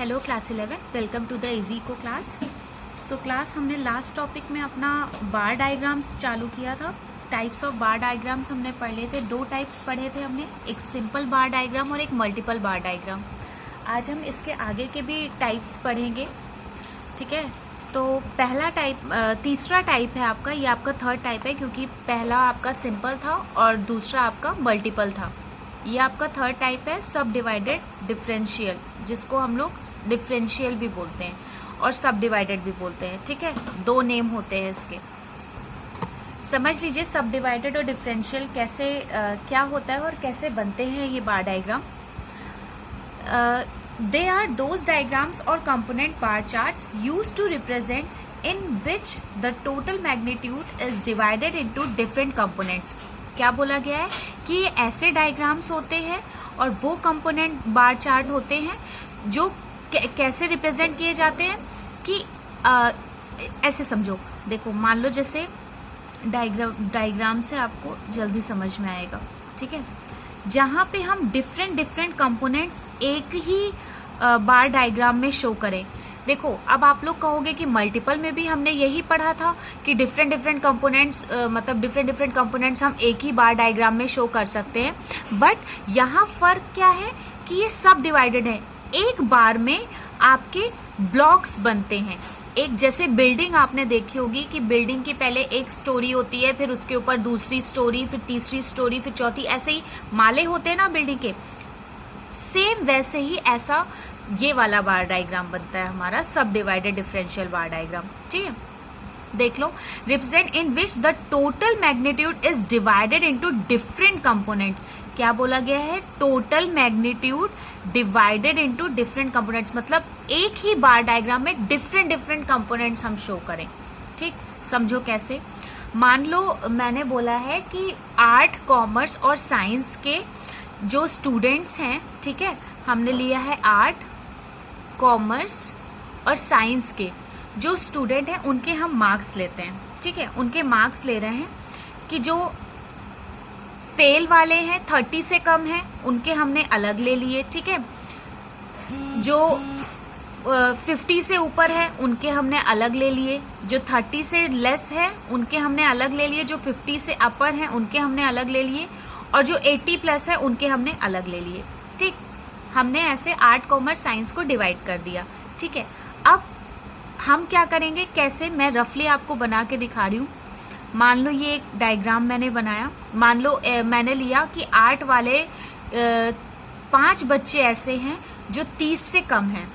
Hello class 11, welcome to the easy eco class. So class हमने last topic में अपना बार diagrams चालू किया था। टाइप्स ऑफ बार डायग्राम्स हमने पढ़ लिए थे। दो टाइप्स पढ़े थे हमने, एक सिंपल बार डायग्राम और एक मल्टीपल बार डायग्राम। आज हम इसके आगे के भी टाइप्स पढ़ेंगे, ठीक है। तो पहला टाइप, तीसरा टाइप है आपका, ये आपका थर्ड टाइप है क्योंकि पहला आपका सिंपल था और दूसरा आपका मल्टीपल था। ये आपका थर्ड टाइप है सब डिवाइडेड डिफरेंशियल, जिसको हम लोग डिफरेंशियल भी बोलते हैं और सब डिवाइडेड भी बोलते हैं, ठीक है। दो नेम होते हैं इसके। समझ लीजिए सब डिवाइडेड और डिफरेंशियल कैसे क्या होता है और कैसे बनते हैं ये bar diagram. They are those diagrams और component bar charts used to represent in which the total magnitude is divided into different components. क्या बोला गया है कि ये ऐसे डायग्राम्स होते हैं और वो कंपोनेंट बार चार्ट होते हैं जो कैसे रिप्रेजेंट किए जाते हैं कि ऐसे समझो। देखो, मान लो जैसे डायग्राम से आपको जल्दी समझ में आएगा, ठीक है। जहां पे हम डिफरेंट कंपोनेंट्स एक ही बार डायग्राम में शो करें। देखो, अब आप लोग कहोगे कि मल्टीपल में भी हमने यही पढ़ा था कि डिफरेंट कंपोनेंट्स मतलब डिफरेंट कंपोनेंट्स हम एक ही बार डायग्राम में शो कर सकते हैं। बट यहाँ फर्क क्या है कि ये सब डिवाइडेड है। एक बार में आपके ब्लॉक्स बनते हैं। एक जैसे बिल्डिंग आपने देखी होगी कि बिल्डिंग की पहले एक स्टोरी होती है, फिर उसके ऊपर दूसरी स्टोरी, फिर तीसरी स्टोरी, फिर चौथी, ऐसे ही माले होते हैं ना बिल्डिंग के। सेम वैसे ही ऐसा ये वाला बार डायग्राम बनता है हमारा सब डिवाइडेड डिफरेंशियल बार डायग्राम, ठीक है। देख लो, represent in which the total magnitude is divided into different components. क्या बोला गया है? Total magnitude divided into different components, मतलब एक ही बार डायग्राम में डिफरेंट कंपोनेंट्स हम शो करें, ठीक। समझो कैसे। मान लो मैंने बोला है कि आर्ट, कॉमर्स और साइंस के जो स्टूडेंट्स हैं, ठीक है, हमने लिया है आर्ट, कॉमर्स और साइंस के जो स्टूडेंट हैं उनके हम मार्क्स लेते हैं, ठीक है। उनके मार्क्स ले रहे हैं कि जो फेल वाले हैं 30 से कम हैं उनके हमने अलग ले लिए, ठीक है। जो 50 से ऊपर है उनके हमने अलग ले लिए। जो 30 से लेस है उनके हमने अलग ले लिए। जो 50 से अपर है उनके हमने अलग ले लिए। और जो 80 प्लस है उनके हमने अलग ले लिए, ठीक। हमने ऐसे आर्ट, कॉमर्स, साइंस को डिवाइड कर दिया, ठीक है। अब हम क्या करेंगे, कैसे, मैं रफली आपको बना के दिखा रही हूँ। मान लो ये एक डायग्राम मैंने बनाया। मान लो मैंने लिया कि आर्ट वाले 5 बच्चे ऐसे हैं जो 30 से कम हैं,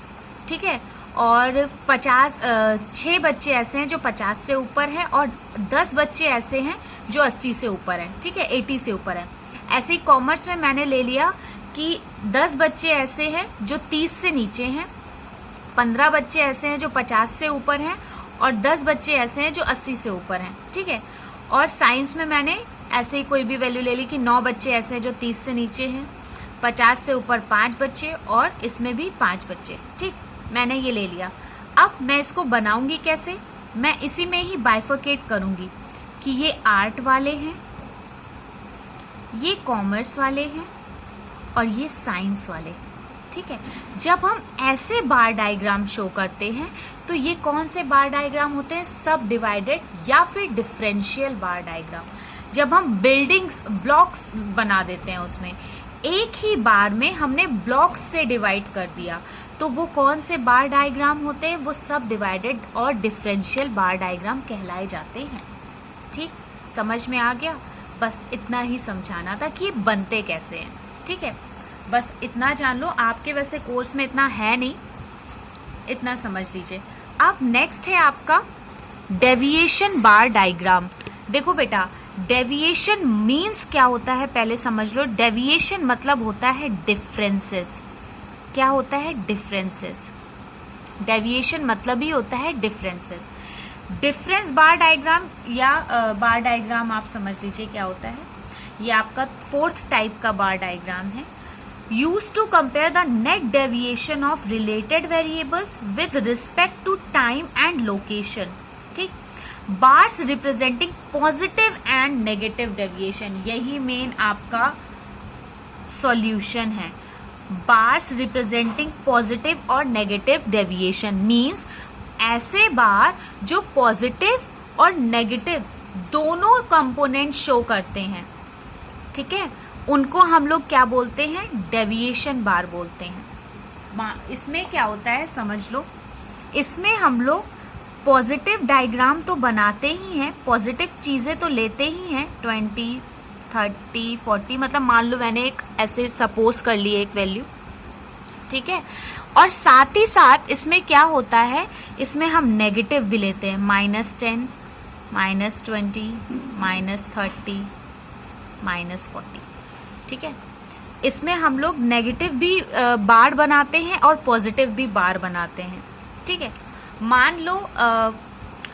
ठीक है। और 6 बच्चे ऐसे हैं जो 50 से ऊपर हैं और 10 बच्चे ऐसे हैं जो 80 से ऊपर हैं, ठीक है, 80 से ऊपर है। ऐसे ही कॉमर्स में मैंने ले लिया कि 10 बच्चे ऐसे हैं जो 30 से नीचे हैं, 15 बच्चे ऐसे हैं जो 50 से ऊपर हैं और 10 बच्चे ऐसे हैं जो 80 से ऊपर हैं, ठीक है। और साइंस में मैंने ऐसे ही कोई भी वैल्यू ले ली कि 9 बच्चे ऐसे हैं जो 30 से नीचे हैं, 50 से ऊपर 5 बच्चे और इसमें भी 5 बच्चे, ठीक। मैंने ये ले लिया। अब मैं इसको बनाऊंगी कैसे, मैं इसी में ही बाइफरकेट करूंगी कि ये आर्ट वाले हैं, ये कॉमर्स वाले हैं और ये साइंस वाले, ठीक है। जब हम ऐसे बार डायग्राम शो करते हैं तो ये कौन से बार डायग्राम होते हैं? सब डिवाइडेड या फिर डिफरेंशियल बार डायग्राम। जब हम बिल्डिंग्स, ब्लॉक्स बना देते हैं, उसमें एक ही बार में हमने ब्लॉक्स से डिवाइड कर दिया, तो वो कौन से बार डायग्राम होते हैं? वो सब डिवाइडेड और डिफरेंशियल बार डायग्राम कहलाए जाते हैं, ठीक। समझ में आ गया? बस इतना ही समझाना था कि ये बनते कैसे हैं, ठीक है। बस इतना जान लो। आपके वैसे कोर्स में इतना है नहीं, इतना समझ लीजिए। अब नेक्स्ट है आपका डेविएशन बार डायग्राम। देखो बेटा, डेविएशन मीन्स क्या होता है पहले समझ लो। डेविएशन मतलब होता है डिफरेंसेस। क्या होता है? डिफरेंसेस। डेविएशन मतलब ही होता है डिफरेंसेस। डिफरेंस बार डायग्राम या बार डायग्राम आप समझ लीजिए क्या होता है। ये आपका फोर्थ टाइप का बार डायग्राम है। Used to compare the net deviation of related variables with respect to time and location, ठीक। Bars representing positive and negative deviation, यही मेन आपका सॉल्यूशन है। बार्स रिप्रेजेंटिंग पॉजिटिव और नेगेटिव डेविएशन, मीन्स ऐसे बार जो positive और negative दोनों component show करते हैं, ठीक है, उनको हम लोग क्या बोलते हैं, डेविएशन बार बोलते हैं। इसमें क्या होता है समझ लो, इसमें हम लोग पॉजिटिव डायग्राम तो बनाते ही हैं, पॉजिटिव चीजें तो लेते ही हैं, 20, 30, 40, मतलब मान लो मैंने एक ऐसे सपोज कर ली एक वैल्यू, ठीक है, और साथ ही साथ इसमें क्या होता है, इसमें हम नेगेटिव भी लेते हैं, -10, -20, -30, -40, ठीक है। इसमें हम लोग नेगेटिव भी बार बनाते हैं और पॉजिटिव भी बार बनाते हैं, ठीक है। मान लो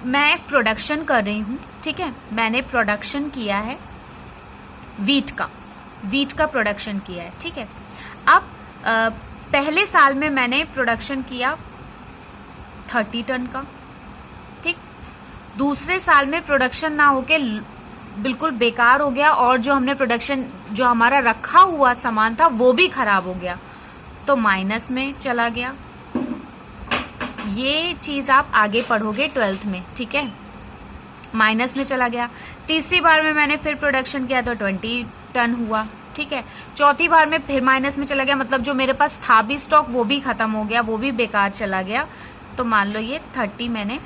मैं प्रोडक्शन कर रही हूँ, ठीक है, मैंने प्रोडक्शन किया है वीट का प्रोडक्शन किया है, ठीक है। अब पहले साल में मैंने प्रोडक्शन किया 30 टन का, ठीक। दूसरे साल में प्रोडक्शन ना होके बिल्कुल बेकार हो गया और जो हमने प्रोडक्शन, जो हमारा रखा हुआ सामान था वो भी खराब हो गया, तो माइनस में चला गया। ये चीज आप आगे पढ़ोगे 12th में, ठीक है, माइनस में चला गया। तीसरी बार में मैंने फिर प्रोडक्शन किया तो 20 टन हुआ, ठीक है। चौथी बार में फिर माइनस में चला गया, मतलब जो मेरे पास था भी स्टॉक वो भी खत्म हो गया, वो भी बेकार चला गया, तो मान लो ये 30 मैंने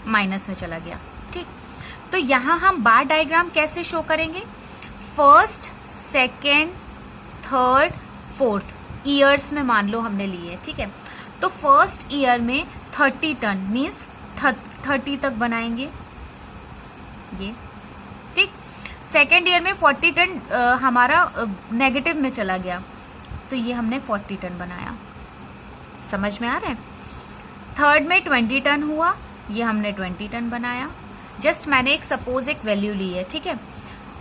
माइनस में चला गया, ठीक। तो यहाँ हम बार डायग्राम कैसे शो करेंगे, first, second, third, fourth years में मान लो हमने लिए, ठीक है। तो फर्स्ट ईयर में 30 टन मीन्स 30 तक बनाएंगे ये, ठीक। सेकेंड ईयर में 40 टन हमारा नेगेटिव में चला गया, तो ये हमने 40 टन बनाया, समझ में आ रहा है। थर्ड में 20 टन हुआ, ये हमने 20 टन बनाया, जस्ट मैंने एक सपोज एक वैल्यू ली है, ठीक है।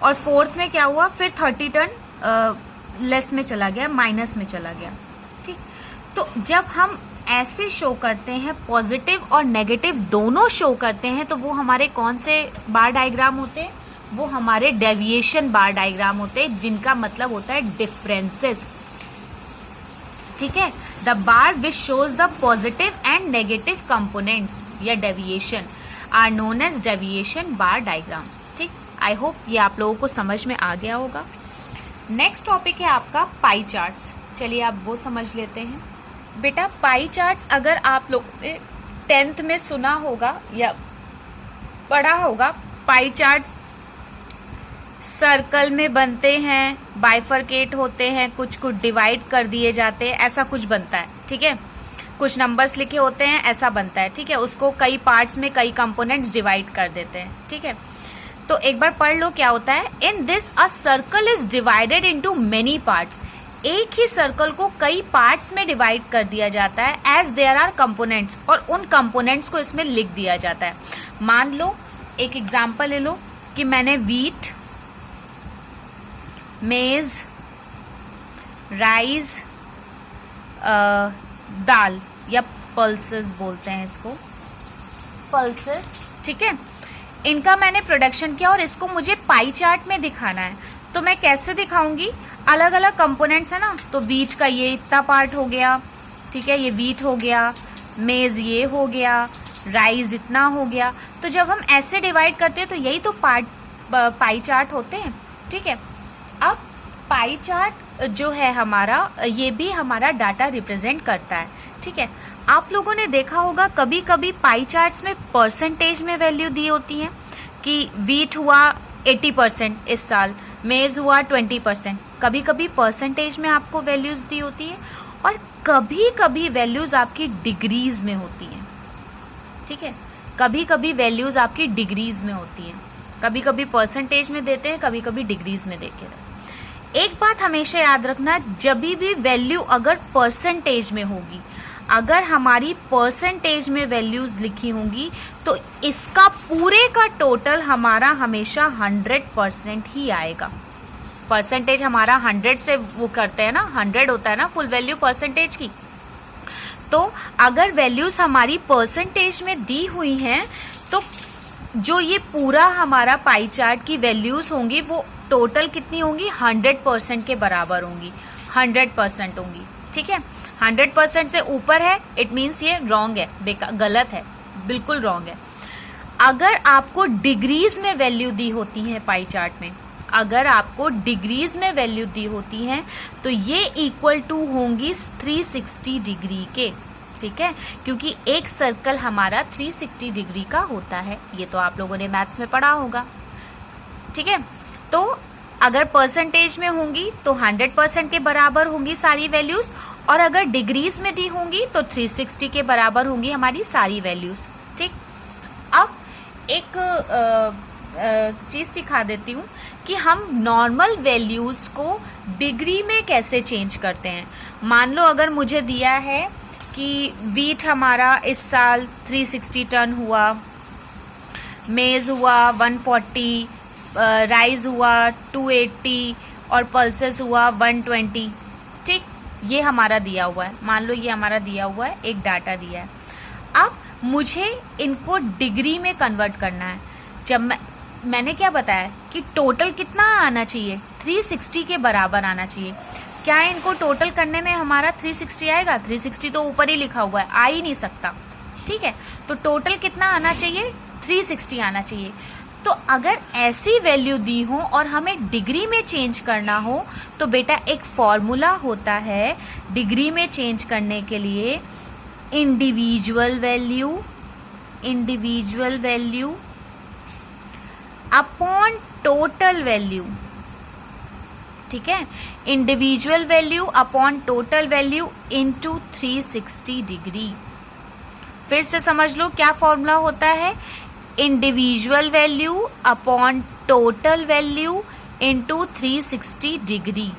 और फोर्थ में क्या हुआ, फिर 30 टन लेस में चला गया, माइनस में चला गया, ठीक। तो जब हम ऐसे शो करते हैं, पॉजिटिव और नेगेटिव दोनों शो करते हैं, तो वो हमारे कौन से बार डायग्राम होते हैं, वो हमारे डेविएशन बार डायग्राम होते हैं, जिनका मतलब होता है डिफरेंसेस, ठीक है। The bar which shows the positive and negative components या deviation are known as deviation bar diagram, ठीक। आई होप ये आप लोगों को समझ में आ गया होगा। नेक्स्ट टॉपिक है आपका पाई चार्ट्स। चलिए आप वो समझ लेते हैं। बेटा पाई चार्ट्स अगर आप लोग ने 10th में सुना होगा या पढ़ा होगा, पाई चार्ट्स सर्कल में बनते हैं, बाइफरकेट होते हैं, कुछ कुछ डिवाइड कर दिए जाते हैं, ऐसा कुछ बनता है, ठीक है। कुछ नंबर्स लिखे होते हैं, ऐसा बनता है, ठीक है। उसको कई पार्ट्स में कई कंपोनेंट्स डिवाइड कर देते हैं, ठीक है। तो एक बार पढ़ लो क्या होता है। In this a circle is divided into many parts. एक ही सर्कल को कई पार्ट्स में डिवाइड कर दिया जाता है एज देयर आर कंपोनेंट्स, और उन कंपोनेंट्स को इसमें लिख दिया जाता है। मान लो एक एग्जांपल ले लो कि मैंने वीट, मेज, राइस, दाल या पल्सेस बोलते हैं इसको, पल्सेस, ठीक है, इनका मैंने प्रोडक्शन किया और इसको मुझे पाई चार्ट में दिखाना है। तो मैं कैसे दिखाऊंगी, अलग अलग कंपोनेंट्स है ना, तो वीट का ये इतना पार्ट हो गया, ठीक है, ये वीट हो गया, मेज ये हो गया, राइस इतना हो गया। तो जब हम ऐसे डिवाइड करते हैं तो यही तो पाई चार्ट होते हैं, ठीक है। अब पाई चार्ट जो है हमारा, ये भी हमारा डाटा रिप्रेजेंट करता है, ठीक है। आप लोगों ने देखा होगा कभी कभी पाई चार्ट्स में परसेंटेज में वैल्यू दी होती है कि वीट हुआ 80% इस साल, मेज हुआ 20%, कभी कभी परसेंटेज में आपको वैल्यूज दी होती है, और कभी कभी वैल्यूज आपकी डिग्रीज में होती है, ठीक है। कभी कभी वैल्यूज आपकी डिग्रीज में होती है, कभी कभी परसेंटेज में देते हैं, कभी कभी डिग्रीज में देते हैं। एक बात हमेशा याद रखना, जब भी वैल्यू अगर परसेंटेज में होगी, अगर हमारी परसेंटेज में वैल्यूज लिखी होंगी, तो इसका पूरे का टोटल हमारा हमेशा 100% ही आएगा। परसेंटेज हमारा 100 से वो करते हैं ना, 100 होता है ना फुल वैल्यू परसेंटेज की। तो अगर वैल्यूज हमारी परसेंटेज में दी हुई हैं, तो जो ये पूरा हमारा पाई चार्ट की वैल्यूज होंगी वो टोटल कितनी होंगी, 100% के बराबर होंगी। 100% होंगी। ठीक है, 100% से ऊपर है इट मीन्स ये रॉन्ग है, गलत है, बिल्कुल रॉन्ग है। अगर आपको डिग्रीज में वैल्यू दी होती है पाई चार्ट में, अगर आपको डिग्रीज में वैल्यू दी होती है तो ये इक्वल टू होंगी 360 डिग्री के। ठीक है, क्योंकि एक सर्कल हमारा 360 डिग्री का होता है, ये तो आप लोगों ने मैथ्स में पढ़ा होगा। ठीक है, तो अगर परसेंटेज में होंगी तो 100% के बराबर होंगी सारी वैल्यूज, और अगर डिग्रीज में दी होंगी तो 360 के बराबर होंगी हमारी सारी वैल्यूज। ठीक, अब एक चीज सिखा देती हूँ कि हम नॉर्मल वैल्यूज को डिग्री में कैसे चेंज करते हैं। मान लो अगर मुझे दिया है कि वीट हमारा इस साल 360 टन हुआ, मेज हुआ 140, राइस हुआ 280 और पल्सेस हुआ 120। ठीक, ये हमारा दिया हुआ है, मान लो ये हमारा दिया हुआ है, एक डाटा दिया है। अब मुझे इनको डिग्री में कन्वर्ट करना है। जब मैंने क्या बताया कि टोटल कितना आना चाहिए, 360 के बराबर आना चाहिए। क्या इनको टोटल करने में हमारा 360 आएगा? 360 तो ऊपर ही लिखा हुआ है, आ ही नहीं सकता। ठीक है, तो टोटल कितना आना चाहिए? 360 आना चाहिए। तो अगर ऐसी वैल्यू दी हो और हमें डिग्री में चेंज करना हो तो बेटा एक फॉर्मूला होता है डिग्री में चेंज करने के लिए, individual value upon total value. ठीक है, individual value upon total value into 360 degree. फिर से समझ लो क्या फॉर्मूला होता है, individual value upon total value into 360 degree.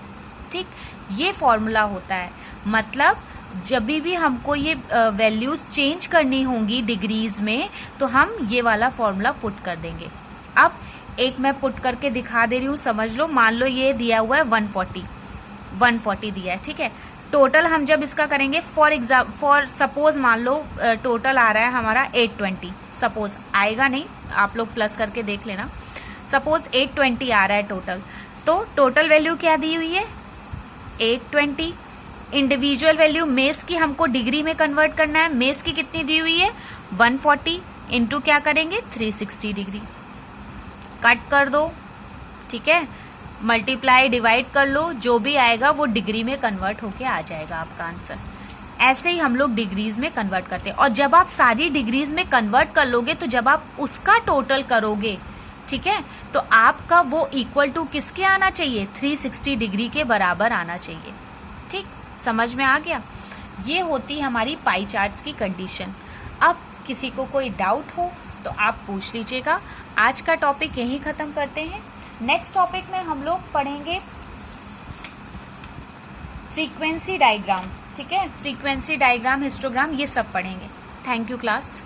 ठीक, ये फॉर्मूला होता है। मतलब जब भी हमको ये वैल्यूज चेंज करनी होंगी डिग्रीज में तो हम ये वाला फॉर्मूला पुट कर देंगे। अब एक मैं पुट करके दिखा दे रही हूँ, समझ लो। मान लो ये दिया हुआ है 140 दिया है। ठीक है, टोटल हम जब इसका करेंगे फॉर सपोज मान लो टोटल आ रहा है हमारा 820, सपोज आएगा नहीं, आप लोग प्लस करके देख लेना। सपोज 820 आ रहा है टोटल, तो टोटल वैल्यू क्या दी हुई है? 820। इंडिविजुअल वैल्यू मेस की हमको डिग्री में कन्वर्ट करना है, मेस की कितनी दी हुई है? 140 इंटू क्या करेंगे? 360 डिग्री। कट कर दो, ठीक है, मल्टीप्लाई डिवाइड कर लो, जो भी आएगा वो डिग्री में कन्वर्ट होके आ जाएगा आपका आंसर। ऐसे ही हम लोग डिग्रीज में कन्वर्ट करते हैं। और जब आप सारी डिग्रीज में कन्वर्ट कर लोगे तो जब आप उसका टोटल करोगे, ठीक है, तो आपका वो इक्वल टू किसके आना चाहिए? 360 डिग्री के बराबर आना चाहिए। ठीक, समझ में आ गया? ये होती हमारी पाई चार्ट्स की कंडीशन। अब किसी को कोई डाउट हो तो आप पूछ लीजिएगा। आज का टॉपिक यहीं खत्म करते हैं। नेक्स्ट टॉपिक में हम लोग पढ़ेंगे फ्रीक्वेंसी डायग्राम। ठीक है, फ्रीक्वेंसी डायग्राम, हिस्टोग्राम, ये सब पढ़ेंगे। Thank you class.